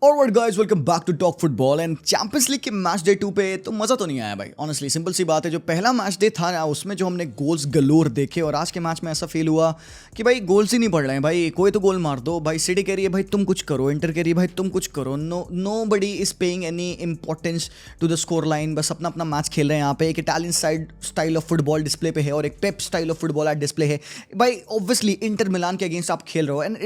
Alright guys, welcome back to Talk Football. And Champions League के match day 2 पे तो मज़ा तो नहीं आया भाई। ऑनेस्टली सिंपल सी बात है, जो पहला मैच डे था ना उसमें जो हमने गोल्स गलोर देखे, और आज के मैच में ऐसा फील हुआ कि भाई गोल्स ही नहीं पड़ रहे हैं भाई। कोई तो गोल मार दो भाई। सिटी कह रही है भाई तुम कुछ करो, इंटर कह रही है भाई तुम कुछ करो। Nobody is paying any importance to the score line. बस अपना अपना मैच खेल रहे हैं यहाँ पे। एक Italian style of football display पे है और एक पेप स्टाइल ऑफ फुटबॉल डिस्प्ले है भाई। ऑब्वियसली इंटर मिलान के अगेंस्ट आप खेल रहे हो, and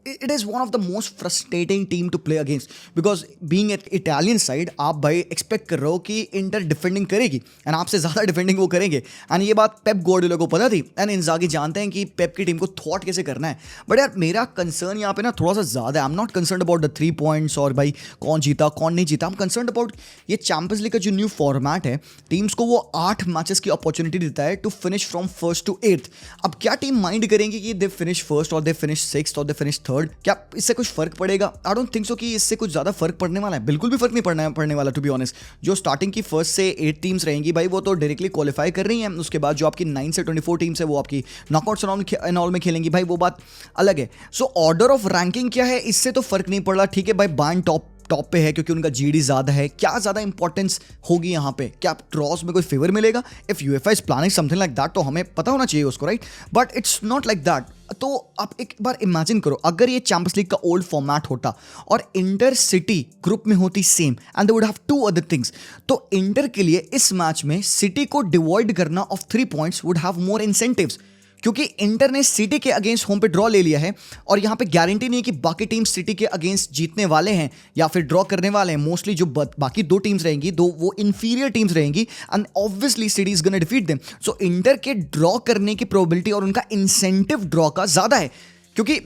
it is one of the most frustrating team to play against, because being at Italian side आप भाई एक्सपेक्ट कर रहे हो कि इंटर डिफेंडिंग करेगी एंड आपसे ज़्यादा डिफेंडिंग वो करेंगे। एंड ये बात पेप गार्डियोला को पता थी, एंड इंजागी जानते हैं कि पेप की टीम को थॉट कैसे करना है। बट यार मेरा कंसर्न यहाँ पे ना थोड़ा सा ज़्यादा है। I am not concern about the 3 points और भाई कौन जीता कौन नहीं जीता। आई एम कंसर्न अबाउट ये चैंपियंस लीग का जो न्यू फॉर्मेट है। टीम्स को वो 8 मैचेस की अपॉर्चुनिटी देता है to finish from first to 8th। अब क्या टीम माइंड करेंगी कि दे फिनिश फर्स्ट और दे फिनिश 6th और दे फिनिश 3rd? क्या इससे कुछ फर्क पड़ेगा? आई डोंट थिंक सो कि इससे कुछ ज़्यादा फर्क पड़ने वाला है। बिल्कुल भी फर्क नहीं पड़ने वाला टू बी ऑनेस्ट। जो स्टार्टिंग की फर्स्ट से 8 टीम्स रहेंगी भाई वो तो डायरेक्टली क्वालिफाई कर रही हैं। उसके बाद जो आपकी 9 से 24 टीम्स है वो आपकी नॉकआउट्स एंड ऑल में खेलेंगी भाई, वो बात अलग है। सो ऑर्डर ऑफ रैंकिंग क्या है इससे तो फर्क नहीं पड़ रहा। ठीक है भाई, बायर्न टॉप पे है क्योंकि उनका जीडी ज्यादा है। क्या ज्यादा इंपॉर्टेंस होगी यहाँ पे? क्या ड्रॉस में कोई फेवर मिलेगा? If UEFA is planning something like that तो हमें पता होना चाहिए उसको, right? But it's not like that. तो आप एक बार इमेजिन करो अगर ये चैंपियंस लीग का ओल्ड फॉर्मेट होता और इंटर सिटी ग्रुप में होती same and they would have 2 other things, तो इंटर के लिए इस मैच में सिटी को डिवॉइड करना of 3 points would have more incentives, क्योंकि इंटर ने सिटी के अगेंस्ट होम पे ड्रॉ ले लिया है और यहाँ पे गारंटी नहीं है कि बाकी टीम सिटी के अगेंस्ट जीतने वाले हैं या फिर ड्रॉ करने वाले हैं। मोस्टली जो बाकी 2 टीम्स रहेंगी वो इंफीरियर टीम्स रहेंगी and obviously city is gonna defeat them. So inter के ड्रॉ करने की प्रोबेबिलिटी और उनका इंसेंटिव ड्रॉ का ज्यादा है, क्योंकि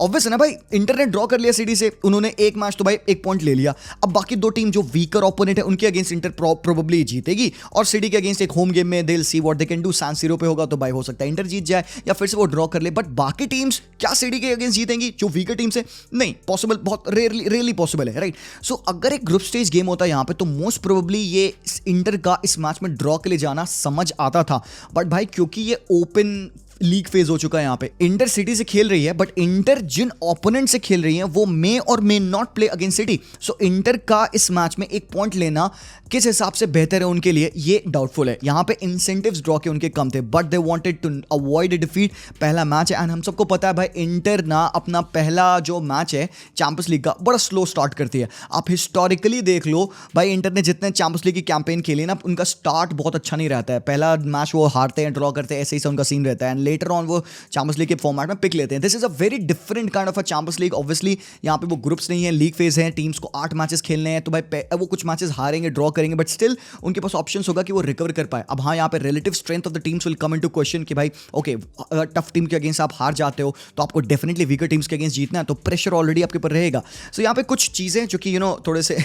ऑब्वियस है ना भाई। इंटर ने ड्रॉ कर लिया सिटी से, उन्होंने एक मैच तो भाई 1 पॉइंट ले लिया। अब बाकी 2 टीम जो वीकर ओपोनेंट है उनके अगेंस्ट इंटर प्रोबेबली जीतेगी और सिटी के अगेंस्ट एक होम गेम में they will see what they can do. San Siro पे होगा तो भाई हो सकता है इंटर जीत जाए या फिर से वो ड्रॉ कर ले। बट बाकी टीम्स क्या सिटी के अगेंस्ट जीतेंगी जो वीकर टीम्स है? नहीं पॉसिबल, बहुत रेयरली पॉसिबल है, राइट? सो अगर एक ग्रुप स्टेज गेम होता है यहाँ पे तो मोस्ट प्रोबेबली ये इंटर का इस मैच में ड्रॉ के लिए जाना समझ आता था। बट भाई क्योंकि ये ओपन लीग फेज हो चुका है, यहाँ पे इंटर सिटी से खेल रही है, बट इंटर जिन ओपोनेंट से खेल रही है वो मे और may not play against city. So inter का इस मैच में 1 पॉइंट लेना किस हिसाब से बेहतर है उनके लिए ये डाउटफुल है। यहाँ पे इंसेंटिव्स ड्रॉ के उनके कम थे, but they wanted to avoid defeat. पहला मैच है एंड हम सबको पता है भाई इंटर ना अपना पहला जो मैच है चैंपियंस लीग का बड़ा स्लो स्टार्ट करती है। आप हिस्टोरिकली देख लो भाई, इंटर ने जितने चैंपियंस लीग की कैंपेन खेली ना उनका स्टार्ट बहुत अच्छा नहीं रहता है। पहला मैच वो हारते हैं, ड्रॉ करते हैं, ऐसे ही उनका सीन रहता है। लेटर ऑन वो चैंपियंस लीग के फॉर्मेट में पिक लेते हैं। This is a very different kind of a champions league. Obviously यहाँ पे वो ग्रुप्स नहीं है, लीग फेज है, टीम्स को 8 मैचेस खेलने हैं, तो भाई वो कुछ मैचेस हारेंगे, ड्रॉ करेंगे, बट स्टिल उनके पास ऑप्शंस होगा कि वो रिकवर कर पाए। अब हाँ, यहाँ पे relative strength of the teams will come into question कि भाई ओके टफ टीम के अगेंस्ट आप हार जाते हो तो आपको डेफिनेटली वीकर टीम्स के अगेंस्ट जीतना है, तो प्रेशर ऑलरेडी आपके ऊपर रहेगा। सो यहाँ पे कुछ चीजें जो कि थोड़े से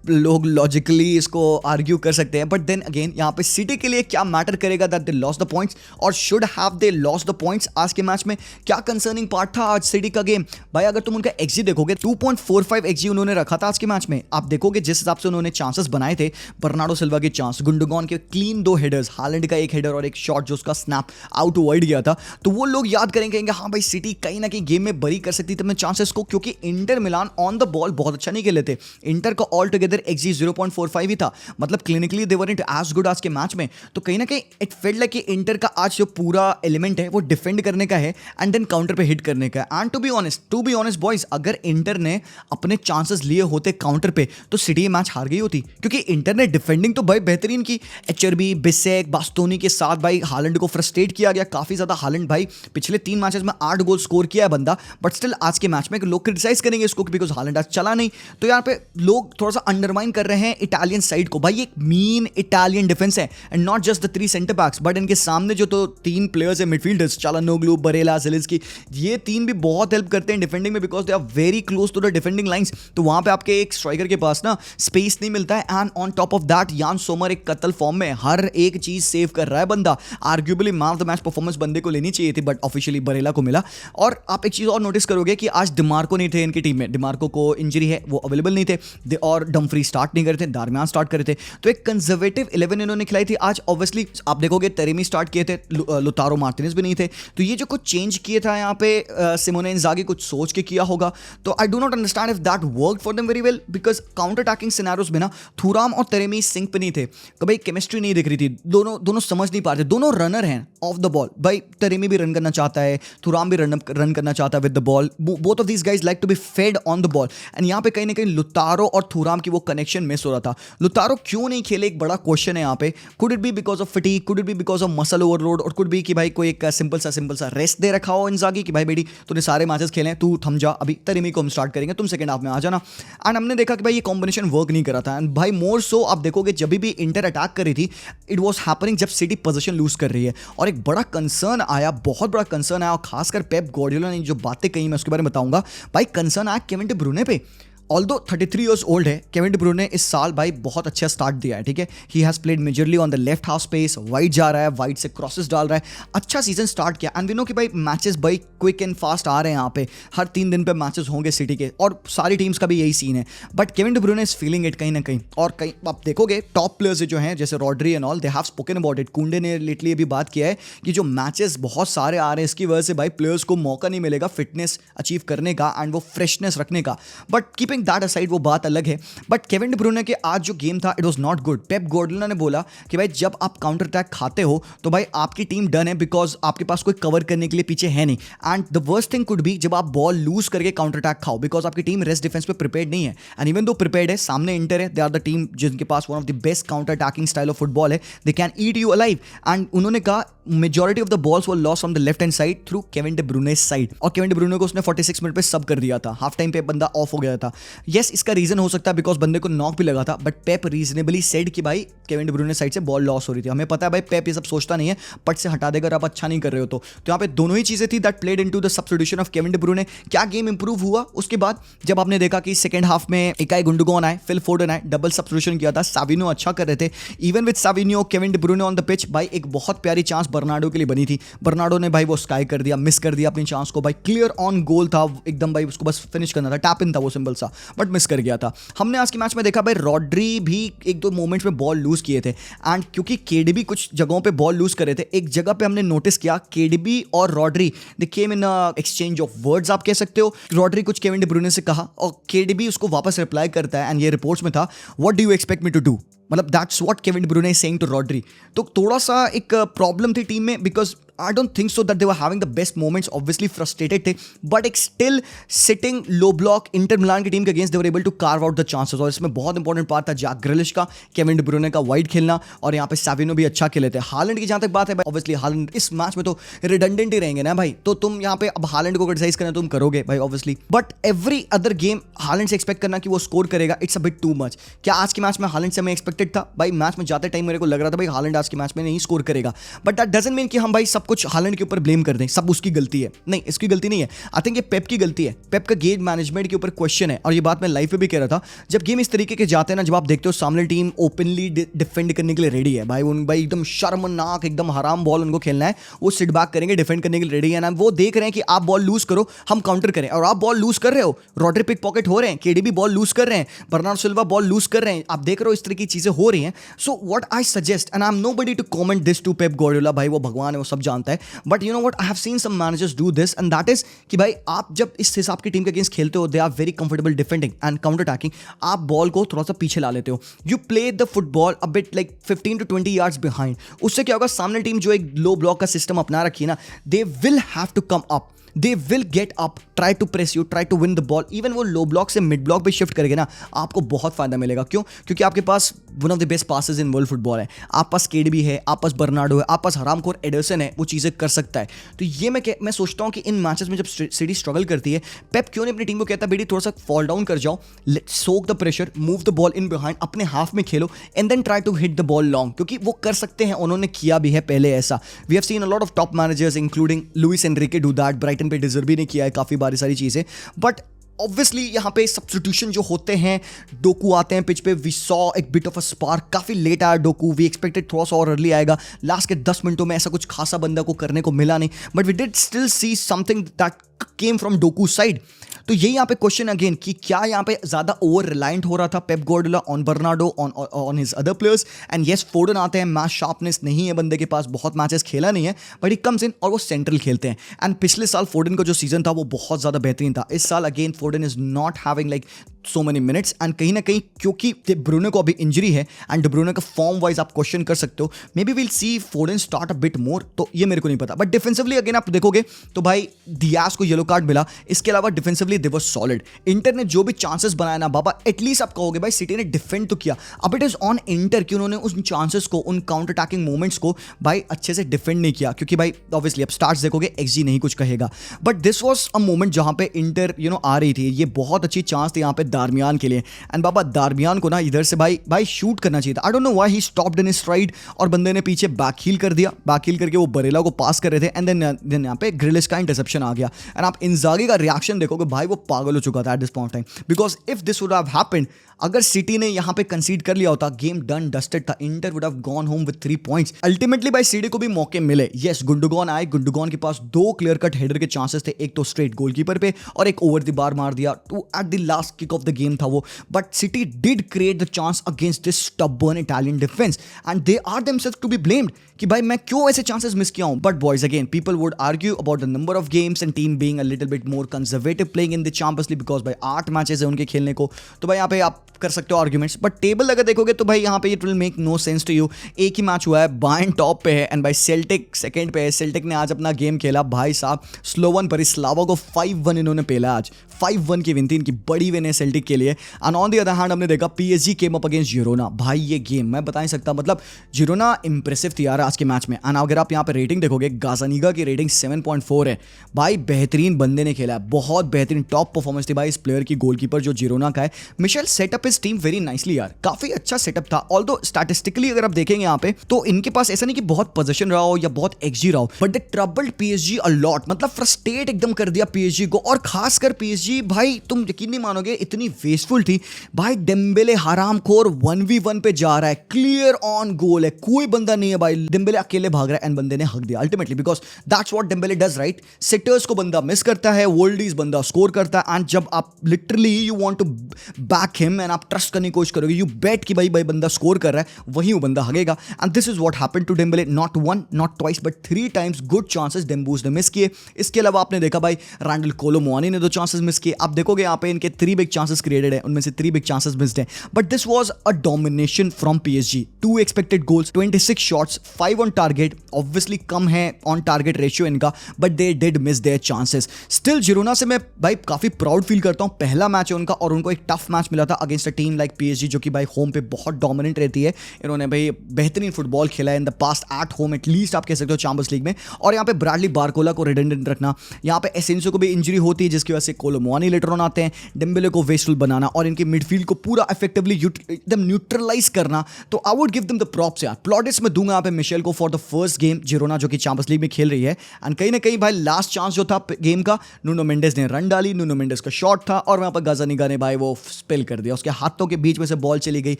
लोग लॉजिकली इसको आर्ग्यू कर सकते हैं, बट देन अगेन यहाँ पे सिटी के लिए क्या मैटर करेगा that they lost the points और should have they lost the points आज के मैच में? क्या कंसर्निंग पार्ट था आज सिटी का गेम? भाई अगर तुम उनका एक्जी देखोगे 2.45 एक्जी उन्होंने रखा था आज के मैच में। आप देखोगे जिस हिसाब से उन्होंने चांसेस बनाए थे, बर्नार्डो सिल्वा के चांस, गुंडोगन के क्लीन 2 हेडर्स, हालैंड का 1 हेडर और एक शॉट जो उसका स्नैप आउट वाइड गया था, तो वो लोग याद करेंगे हाँ भाई सिटी कहीं ना कहीं गेम में बरी कर सकती थी अपने चांसेस को, क्योंकि Inter Milan on the ball बहुत अच्छा नहीं खेले थे। इंटर का ऑल टुगेदर एक्जी 0.45 ही था, मतलब clinically they weren't as good आज के मैच में। तो कहीं ना कहीं इट फेल्ट लाइक कि इंटर का आज जो पूरा एलिमेंट है वो डिफेंड करने का है एंड देन काउंटर पे हिट करने का। And to be honest boys, अगर इंटर ने अपने चांसेस लिए होते काउंटर पे तो सिटी मैच हार गई होती, क्योंकि इंटर ने डिफेंडिंग तो भाई बेहतरीन की। एचआरबी, बिसेक, बास्तोनी के साथ भाई हालैंड को फ्रस्ट्रेट किया गया काफी ज्यादा। हालैंड भाई पिछले 3 मैचेस में 8 गोल स्कोर किया है बंदा, बट स्टिल आज के मैच में लोग क्रिटिसाइज करेंगे इसको बिकॉज हालैंड आज चला नहीं। तो यहाँ पे लोग थोड़ा सा अंडरमाइन कर रहे हैं इटालियन साइड को। भाई एक मीन इटालियन डिफेंस है एंड नॉट जस्ट द 3 सेंटर बैक्स, बट इनके सामने जो तो 3 प्लेयर्स है मिडफील्डर्स, चालानोग्लू, बरेला, ज़ेलिंस्की, ये 3 भी बहुत हेल्प करते हैं डिफेंडिंग में because they are very close to the defending lines. तो वहां पे आपके एक स्ट्राइकर के पास ना स्पेस नहीं मिलता है। And on top of that यान सोमर एक कत्ल फॉर्म में हर एक चीज सेव कर रहा है बंदा। Arguably man of the match performance बंदे को लेनी चाहिए थी, बट ऑफिशियली बरेला को मिला। और आप एक चीज और नोटिस करोगे कि आज डिमार्को नहीं थे इनकी टीम में, डिमार्को को इंजरी है, वो अवेलेबल नहीं थे, और डम्फ्री स्टार्ट नहीं कर रहे थे, दारमियान स्टार्ट कर रहे थे। तो एक कंजर्वेटिव 11 इन्होंने खिलाई थी आज। ऑब्वियसली आप देखोगे तेरेमी स्टार्ट किए थे, लुतारो मार्टिनेज भी भी नहीं थे। तो ये जो कुछ चेंज किए था यहाँ पे सिमोने इंजागी कुछ सोच के किया होगा। तो I do not understand if that work for them very well, because counter attacking scenarios में ना थुराम और तेरेमी सिंक पे नहीं थे, कभी केमिस्ट्री नहीं दिख रही थी, दोनों समझ नहीं पा रहे थे। दोनों रनर हैं ऑफ द बॉल, भाई तेरेमी भी रन करना चाहता है, थुराम भी रन करना चाहता है with the ball, both of these guys like to be fed on the ball. And यहाँ पे कहीं ना कहीं लुतारो और थुराम की वो कनेक्शन मिस हो रहा था। लुतारो क्यों नहीं खेले, एक बड़ा क्वेश्चन है यहाँ पे। Could it be because of fatigue, could it be because of muscle overload, और कुड बी कि भाई कोई एक सिंपल सा रेस्ट दे रखा हो इंजागी कि भाई बेटी तूने सारे मैचेस खेले, तू थम जा, अभी तेरेमी को हम स्टार्ट करेंगे, तुम सेकंड हाफ में आ जाना। एंड हमने देखा कि भाई ये कॉम्बिनेशन वर्क नहीं करा था। एंड भाई मोर सो आप देखोगे जब भी इंटर अटैक कर रही थी, इट वॉज हैपनिंग जब सिटी पोजीशन लूज कर रही है। और एक बड़ा कंसर्न आया, बहुत बड़ा कंसर्न आया, और खासकर पेप गार्डियोला ने जो बातें कही मैं उसके बारे में बताऊंगा। भाई कंसर्न आया केविन डी ब्रुने पे। ऑल्दो 33 ईयर्स ओल्ड है, केविन डी ब्रुने इस साल भाई बहुत अच्छा स्टार्ट दिया है, ठीक है। He has played majorly on the left half space, wide जा रहा है, वाइड से क्रॉसेस डाल रहा है, अच्छा सीजन स्टार्ट किया। एंड वी नो कि भाई मैचेस भाई क्विक एंड फास्ट आ रहे हैं यहाँ पे, हर 3 दिन पे मैचेस होंगे सिटी के, और सारी टीम्स का भी यही सीन है। But Kevin De Bruyne is feeling it कहीं ना कहीं। और कहीं आप देखोगे टॉप प्लेयर्स जो हैं जैसे Rodri and all, they have spoken about it. कुंडे ने लेटली अभी बात किया है कि जो मैचेस बहुत सारे आ रहे हैं इसकी वजह से भाई प्लेयर्स को मौका नहीं मिलेगा फिटनेस अचीव करने का एंड वो फ्रेशनेस रखने का। बट कीपिंग दैट असाइड वो बात अलग है। बट केविन डी ब्रुने के आज जो गेम था it was not good. Pep Guardiola ने बोला कि भाई जब आप काउंटर अटैक खाते हो तो भाई आपकी टीम डन है, बिकॉज आपके पास कोई कवर करने के लिए पीछे है नहीं। And the worst thing could be जब आप बॉल लूज करके काउंटर अटैक खाओ, बिकॉज आपकी टीम रेस्ट डिफेंस पे प्रिपेयर्ड नहीं है। एंड इवन दो प्रिपेयर्ड है, सामने इंटर है, दे आर द टीम जिनके पास one of the best counter attacking style of football है, they can eat you alive. And उन्होंने कहा majority of the balls were lost from the left hand side through Kevin De Bruyne side. और Kevin De Bruyne को उसने 46 minute पे सब कर दिया था, हाफ टाइम पे बंदा ऑफ हो गया था। यस इसका रीजन हो सकता है बिकॉज बंदे को नॉक भी लगा था, बट पेप रीजनेबली सेड कि भाई केविन डी ब्रुने साइड से बॉल लॉस हो रही थी। हमें पता है भाई पेप ये सब सोचता नहीं है, पट से हटा देगा आप अच्छा नहीं कर रहे हो। तो यहाँ पे दोनों ही चीजें थी that played into the substitution of Kevin De Bruyne. क्या गेम इंप्रूव हुआ उसके बाद जब आपने देखा कि सेकंड हाफ में इकाई गुंडोगन आए, फिल फोर्डन आए, डबल सब्स्टिट्यूशन किया था, साविनो अच्छा कर रहे थे। Even with Savinho Kevin De Bruyne on the pitch, भाई एक बहुत प्यारी चांस बर्नार्डो के लिए बनी थी, बर्नार्डो ने भाई वो स्काई कर दिया, मिस कर दिया अपनी चांस को। भाई क्लियर ऑन गोल था एकदम, भाई उसको बस फिनिश करना था, टैप इन था वो सिंपल सा, बट मिस कर गया था। हमने आज के मैच में देखा भाई रॉड्री भी एक दो मोमेंट्स में बॉल लूज किए थे। एंड क्योंकि केडीबी कुछ जगहों पे बॉल लूज कर रहे थे, एक जगह पे हमने नोटिस किया केडीबी और Rodri they came in exchange of words, आप कह सकते हो। रॉड्री कुछ केविन डी ब्रुने से कहा और केडीबी उसको वापस रिप्लाई करता है, एंड ये रिपोर्ट्स में था, what do you expect me to do, मतलब that's what Kevin De Bruyne is saying to Rodri. तो थोड़ा सा एक प्रॉब्लम थी टीम में, because I don't think so that they were having the best moments, obviously frustrated थे, but एक still sitting low block Inter Milan की team के against they were able to carve out the chances। और इसमें बहुत important part था Jack ग्रिलिश का, Kevin De Bruyne का वाइड खेलना, और यहाँ पे साविनो भी अच्छा खेले थे। हालैंड की जहाँ तक बात है भाई, ऑब्वियसली हालैंड इस मैच में तो रिडंडेंट ही रहेंगे ना भाई, तो तुम यहाँ पे अब हालैंड को क्रिटिसाइज करना तुम करोगे भाई obviously, but every other game Holland से एक्सपेक्ट करना कि वो स्कोर करेगा, it's a bit too much. क्या आज के मैच में हालैंड से मैं एक्सपेक्टेड था भाई? मैच में जाते टाइम मेरे को लग रहा था भाई हालैंड आज के मैच में नहीं स्कोर करेगा, बट दैट डजंट मीन कि हम भाई सब कुछ हालैंड के ऊपर ब्लेम कर दें, सब उसकी गलती है। नहीं, इसकी गलती नहीं है। आई थिंक ये पेप की गलती है। पेप का गेम मैनेजमेंट के ऊपर क्वेश्चन है, और ये बात मैं लाइव पे भी कह रहा था। जब गेम इस तरीके के जाते हैं ना, जब आप देखते हो सामने टीम ओपनली डिफेंड करने के लिए रेडी है भाई, उन भाई एकदम शर्मनाक एकदम हराम बॉल उनको खेलना है, वो सिट बैक करेंगे, डिफेंड करने के लिए रेडी है ना, वो देख रहे हैं कि आप बॉल लूज करो हम काउंटर करें, और आप बॉल लूज कर रहे हो, रॉड्री पिक पॉकेट हो रहे हैं, केडीबी बॉल लूज कर रहे हैं, बर्नार्डो सिल्वा बॉल लूज कर रहे हैं, आप देख रहे हो इस तरह की चीजें हो रही हैं। So what I suggest, and I am nobody to comment this to Pep Guardiola, भाई वो भगवान है, वो सब जानता है, but you know what, I have seen some managers do this, and that is कि भाई आप जब इस हिसाब की टीम के अगेंस्ट खेलते हो, they are very comfortable defending and counter attacking, आप बॉल को थोड़ा सा पीछे ला लेते हो, you play the football a bit like 15 to 20 yards behind. उससे क्या होगा, सामने टीम जो एक लो ब्लॉक का सिस्टम अपना रखी है ना, they will have to come up, they will get up, try to press you, try to win the ball। even वो लो ब्लॉक से मिड ब्लॉक पे शिफ्ट करेंगे ना, आपको बहुत फायदा मिलेगा। क्यों? क्योंकि आपके पास one of the best passes in world football है, आप पास केडीबी है, आप पास बर्नार्डो है, आप पास हरामखोर एडरसन है, वो चीज़ें कर सकता है। तो ये मैं सोचता हूँ कि इन मैचेस में जब सिटी स्ट्रगल करती है, पेप क्यों नहीं अपनी टीम को कहता बेटी थोड़ा सा फॉल डाउन कर जाओ, soak the pressure, move the ball in behind, अपने हाफ में खेलो and then try to hit the ball long, क्योंकि वो कर सकते हैं, उन्होंने किया भी है पहले ऐसा। We have seen a lot of top managers including Luis Enrique do that, Brighton पे डिजर्बी ने किया है काफी बारी सारी चीजें, बट ऑब्वियसली यहाँ पे सब्स्टिट्यूशन जो होते हैं, डोकू आते हैं पिच पे, वी सॉ एक बिट ऑफ अ स्पार्क, काफी लेट आया डोकू, वी एक्सपेक्टेड थोड़ा सा और अर्ली आएगा, लास्ट के 10 मिनटों में ऐसा कुछ खासा बंदा को करने को मिला नहीं, but we did still see something that came from Doku side. तो यही यहाँ पे क्वेश्चन अगेन कि क्या यहाँ पे ज़्यादा ओवर रिलायंट हो रहा था Pep Guardiola on Bernardo on his other players. And yes Foden आते हैं, मैच शार्पनेस नहीं है बंदे के पास, बहुत मैचेस खेला नहीं है, बट ही कम्स इन और वो सेंट्रल खेलते हैं। एंड पिछले साल फोडन का जो सीजन था वो बहुत ज़्यादा बेहतरीन था। इस साल again Foden is not having like so many minutes, and कहीं ना कहीं क्योंकि डे ब्रूने को अभी इंजरी है एंड डे ब्रूने का फॉर्म वाइज आप क्वेश्चन कर सकते हो, may be will see Foden start a bit more, तो ये मेरे को नहीं पता। बट डिफेंसिवली अगेन आप देखोगे तो भाई डियाज को येलो कार्ड मिला, इसके अलावा डिफेंसिवली दे वर सॉलिड। इंटर ने जो भी चांसेस बनाया ना बाबा, एटलीस्ट आप कहोगे भाई सिटी ने डिफेंड तो किया। अब इट इज ऑन इंटर कि उन्होंने उन चांसेस को, उन काउंटर अटैकिंग मूवमेंट्स को भाई अच्छे से डिफेंड नहीं किया, क्योंकि भाई ऑब्वियसली अब स्टार्ट्स देखोगे एक्सजी नहीं कुछ कहेगा, but this was a moment जहां पे इंटर आ रही थी। ये बहुत अच्छी चांस थी यहाँ पे दारमियान के लिए, एंड बाबा दारमियान को ना इधर से भाई शूट करना चाहिए था। I don't know why he stopped in STRIDE, और बंदे ने पीछे बैक हील कर दिया, बैक हील करके वो बरेला को पास कर रहे थे, एंड देन यहाँ पे ग्रिलिश का इंटरसेप्शन आ गया। एंड आप इंजागी का रिएक्शन देखोगे भाई, वो पागल हो चुका था at this point time, because if this would have happened, अगर सिटी ने यहाँ पे कंसीड कर लिया होता, गेम डन डस्टेड था, inter would have gone home with 3 points. Ultimately भाई सिटी को भी मौके मिले। यस गुंडोगन आए, गुंडोगन के पास 2 क्लियर कट हेडर के चांसेस थे, एक तो स्ट्रेट गोलकीपर पे और एक ओवर द बार मार दिया, to at the last kick of the game था वो। But City did create the chance against this stubborn Italian defence, and they are themselves to be blamed कि भाई मैं क्यों ऐसे चांसेस मिस किया हूं। But boys again people would argue about the number of games and team being a little bit more conservative playing in the Champions League, because भाई 8 matches है उनके खेलने को, तो भाई यहाँ पे आप कर सकते हो आर्ग्यूमेंट्स। बट टेबल अगर देखोगे तो भाई यहाँ पे it will make no sense to you. एक ही मैच हुआ है, बायर्न टॉप पे है एंड भाई सेल्टिक सेकंड पे है। सेल्टिक ने आज अपना गेम खेला भाई साहब, स्लोवन परिस्लावा को 5-1 इन्होंने पेला आज, 5-1 की विन थी इनकी, बड़ी विन है सेल्टिक के लिए। And on the other hand हमने देखा PSG came up against Girona. भाई ये गेम मैं बता नहीं सकता, मतलब जिरोना इंप्रेसिव थी यार आज के मैच में। एंड अगर आप यहाँ पे रेटिंग देखोगे, गाजानिगा की रेटिंग 7.4 है। भाई बेहतरीन बंदे ने खेला है, बहुत बेहतरीन टॉप परफॉर्मेंस थी भाई इस प्लेयर की, गोलकीपर जो जिरोना का है। Michel setup is team very nicely यार, काफी अच्छा सेटअप था। ऑल्दो स्टैटिस्टिकली अगर आप देखेंगे यहाँ पे तो इनके पास ऐसा नहीं कि बहुत पोजीशन रहा हो या बहुत एक्सजी रहा हो, but they troubled PSG a lot, मतलब फ्रस्ट्रेट एकदम कर दिया पीएसजी को। और खासकर पीएसजी भाई तुम यकीन नहीं मानोगे इतनी वेस्टफुल थी भाई। डेम्बेले हरामखोर 1v1 पे जा रहा है, क्लियर ऑन गोल है, कोई बंदा नहीं है भाई, डेम्बेले अकेले भाग रहा है एंड बंदे ने हक दिया ultimately, because that's what Dembélé does right. Seaters को बंदा मिस करता है, वर्ल्डीज बंदा स्कोर करता है, एंड जब आप literally you want to back him and आप ट्रस्ट करने की कोशिश करोगे, यू बेट कि भाई बंदा स्कोर कर रहा है, वही वो बंदा हगेगा। And this is what happened to Dembele, not 1 not twice but 3 times good chances डेम्बूज ने मिस किए। इसके अलावा आपने देखा भाई रैंडल कोलो मोआनी ने 2 चांसेस मिस किए। आप देखोगे यहाँ पे इनके 3 बिग चांसेस क्रिएटेड है, उनमें से 3 बिग चांसेस मिस्ड हैं, but this was a domination from PSG. 2 expected goals, 26 shots, 5 on target. Obviously कम है ऑन टारगेट रेशियो इनका, but they did miss their chances. Still Girona से मैं भाई काफी प्राउड फील करता हूँ, पहला मैच है उनका और उनको एक टफ मैच मिला था against a team like PSG जो कि भाई होम पे बहुत डोमिनेंट रहती है। इन्होंने भाई बेहतरीन फुटबॉल खेला है in the past at home, at least आप कह सकते हो चैंपियंस लीग में। और यहाँ पे ब्रैडली बारकोला को रिडंडेंट रखना, यहाँ पे एसेंसियो को भी इंजरी होती है जिसकी वजह से कोलो मोआनी लेटर ऑन आते हैं, डेम्बेले को वेस्टफुल बनाना और इनके मिडफील्ड को पूरा इफेक्टिवली एकदम न्यूट्रलाइज करना, तो I would give them the props यार। प्लॉटिस में दूंगा यहाँ पे मिशेल को for the first game Girona जो कि चैंपियंस लीग में खेल रही है। एंड कहीं ना कहीं भाई लास्ट चांस जो था गेम का, नूनो मेंडेस ने रन डाली, नूनो मेंडेस का शॉट था और वहाँ पर गाजानिगा ने भाई वो स्पिल कर दिया, उसके हाथों के बीच में से बॉल चली गई।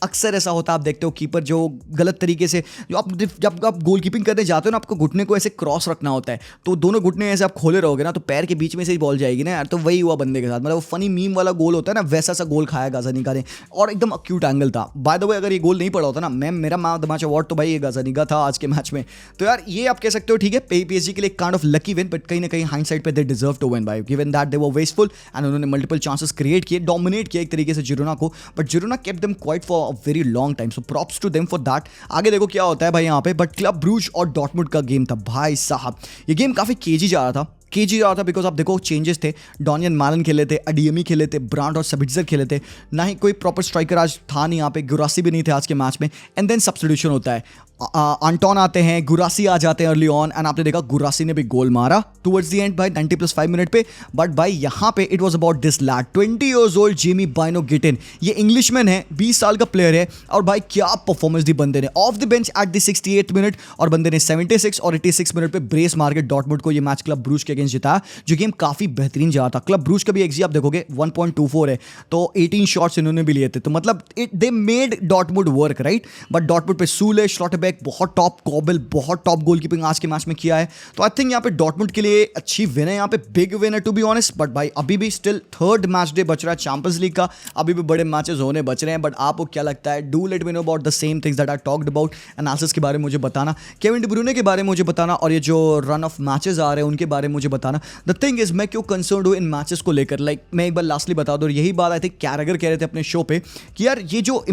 अक्सर ऐसा होता है, आप देखते हो कीपर जो गलत तरीके से, जो आप जब आप गोल कीपिंग करने जाते हो ना, आपको घुटने को ऐसे क्रॉस रखना होता है, तो दोनों घुटने ऐसे आप खोले रहोगे ना तो पैर के बीच में से ही बॉल जाएगी ना यार। तो वही हुआ बंदे के साथ, मतलब वो फनी मीम वाला गोल होता है ना, वैसा सा गोल खाया गाजानिगा ने और एकदम अक्यूट एंगल था। बाय द वे अगर ये गोल नहीं पड़ा होता ना, मेरा man of the match award तो भाई ये गाजानिगा था आज के मैच में। तो यार ये आप कह सकते हो ठीक है पीएसजी के लिए kind of lucky win, but कहीं ना कहीं हाइंडसाइड पे दे डिजर्व टू विन भाई, given that they were wasteful and उन्होंने मल्टीपल चांसेस क्रिएट किए, डोमिनेट किया एक तरीके से जिरोना को, but Girona kept them quiet for a very long time, so props to them for that. आगे देखो क्या होता है भाई यहाँ पे। बट क्लब ब्रूज और डॉर्टमुंड का गेम था भाई साहब, ये गेम काफी केजी जा रहा था बिकॉज आप देखो चेंजेस थे, डॉनियन मालन खेले थे, अडीएमी खेले थे, ब्रांड और सबिट्जर खेले थे, ना ही कोई प्रॉपर स्ट्राइकर आज था नहीं यहाँ पे, गुरासी भी नहीं थे आज के मैच में। एंड देन सब्स्टिट्यूशन होता है, अंटोन आते हैं, गुरासी आ जाते हैं अर्ली ऑन, एंड आपने देखा गुरासी ने भी गोल मारा टुवर्ड्स द एंड भाई 90+5 मिनट पे। बट भाई यहाँ पे it was about this lad 20 years old Jamie Bynoe Gittens, ये इंग्लिशमैन है, 20 साल का प्लेयर है और भाई क्या परफॉर्मेंस दी बंदे ने of the bench at the 68th minute, और बंदे ने 76 और 86 मिनट पे ब्रेस मार के डॉर्टमुंड को ये मैच क्लब ब्रूज के अगेंस्ट जिताया, जो गेम काफी बेहतरीन जा था। क्लब ब्रूज का भी एक्जी आप देखोगे 1.24 है, तो 18 शॉट्स इन्होंने भी लिए थे, तो मतलब they made Dortmund work, right. But Dortmund पे सूले, श्लॉटरबेक बहुत टॉप, कॉबल बहुत टॉप गोलकीपिंग आज के मैच में किया है। तो आई थिंक यहाँ पे डॉर्टमुंड के लिए अच्छी विन है, यहाँ पे बिग विन है टू बी ऑनेस्ट। बट भाई अभी भी स्टिल थर्ड मैच डे बच रहा है चैंपियंस लीग का, अभी भी बड़े मैचेस होने बच रहे हैं। बट आपको क्या लगता है? Do let me know about the same things that I talked about. Analysis के बारे में मुझे बताना, केविन डी ब्रूने के बारे में मुझे बताना, और ये जो रन ऑफ मैचेस आ रहे हैं उनके बारे में मुझे बताना। द थिंग इज मैं क्यों कंसर्न हूँ इन मैचेस को लेकर, लाइक मैं एक बार लास्टली बता दूं, यही बात आई थिंक कैरेगर कह रहे थे अपने शो पे कि यार ये जो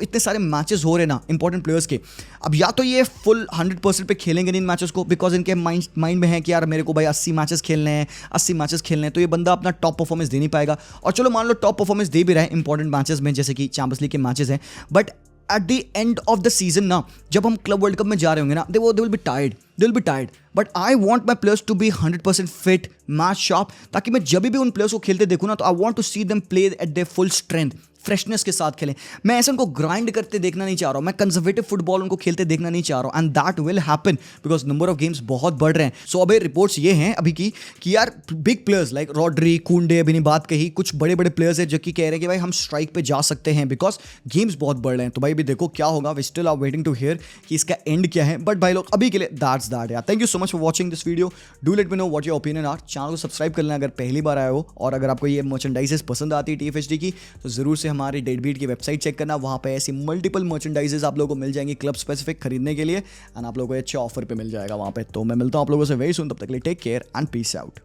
इतने सारे मैचेस हो रहे हैं ना इंपॉर्टेंट प्लेयर्स के, अब या तो ये फुल 100% पे खेलेंगे इन मैचेस को, बिकॉज इनके माइंड में है कि यार मेरे को भाई 80 मैचेस खेलने हैं, 80 मैचेस खेलने हैं, तो ये बंदा अपना टॉप परफॉर्मेंस दे नहीं पाएगा। और चलो मान लो टॉप परफॉर्मेंस दे भी रहा है इंपॉर्टेंट मैचेस में, जैसे कि चैंपियंस लीग के मैचेस हैं, but at the end of the season ना, जब हम क्लब वर्ल्ड कप में जा रहे होंगे ना, they will be tired. But I want my players to be 100% fit, match sharp, ताकि मैं जब भी उन प्लेयर्स को खेलते देखूँ ना, तो I want to see them play at their full strength, freshness के साथ खेलें। मैं ऐसे उनको ग्राइंड करते देखना नहीं चाह रहा हूँ, मैं कंजर्वेटिव फुटबॉल उनको खेलते देखना नहीं चाह रहा हूँ, and that will happen because number of games बहुत बढ़ रहे हैं। सो अभी रिपोर्ट्स ये हैं अभी की कि यार बिग प्लेयर्स लाइक रॉड्री, कुंडे, अभी नहीं बात कही, कुछ बड़े बड़े प्लेयर्स हैं जो कि कह रहे हैं कि भाई हम स्ट्राइक पे जा सकते हैं बिकॉज गेम्स बहुत बढ़ रहे हैं। तो भाई अभी देखो क्या होगा, we still are waiting to hear कि इसका एंड क्या है। बट भाई लोग अभी के लिए दैट्स दैट यार। Thank you so much for watching this video. Do let me know what your opinion are. Channel को सब्सक्राइब कर लेना अगर पहली बार आए हो, और अगर आपको ये मर्चेंडाइजेस पसंद आती है TFHD की, तो जरूर से हमारी डेडबीट की वेबसाइट चेक करना, वहां पे ऐसी मल्टीपल मर्चेंडाइजेस आप लोगों को मिल जाएंगी क्लब स्पेसिफिक खरीदने के लिए, एंड आप लोगों को अच्छे ऑफर पे मिल जाएगा वहां पे। तो मैं मिलता हूं आप लोगों से वेरी सुन, तब तक के लिए take care and peace out.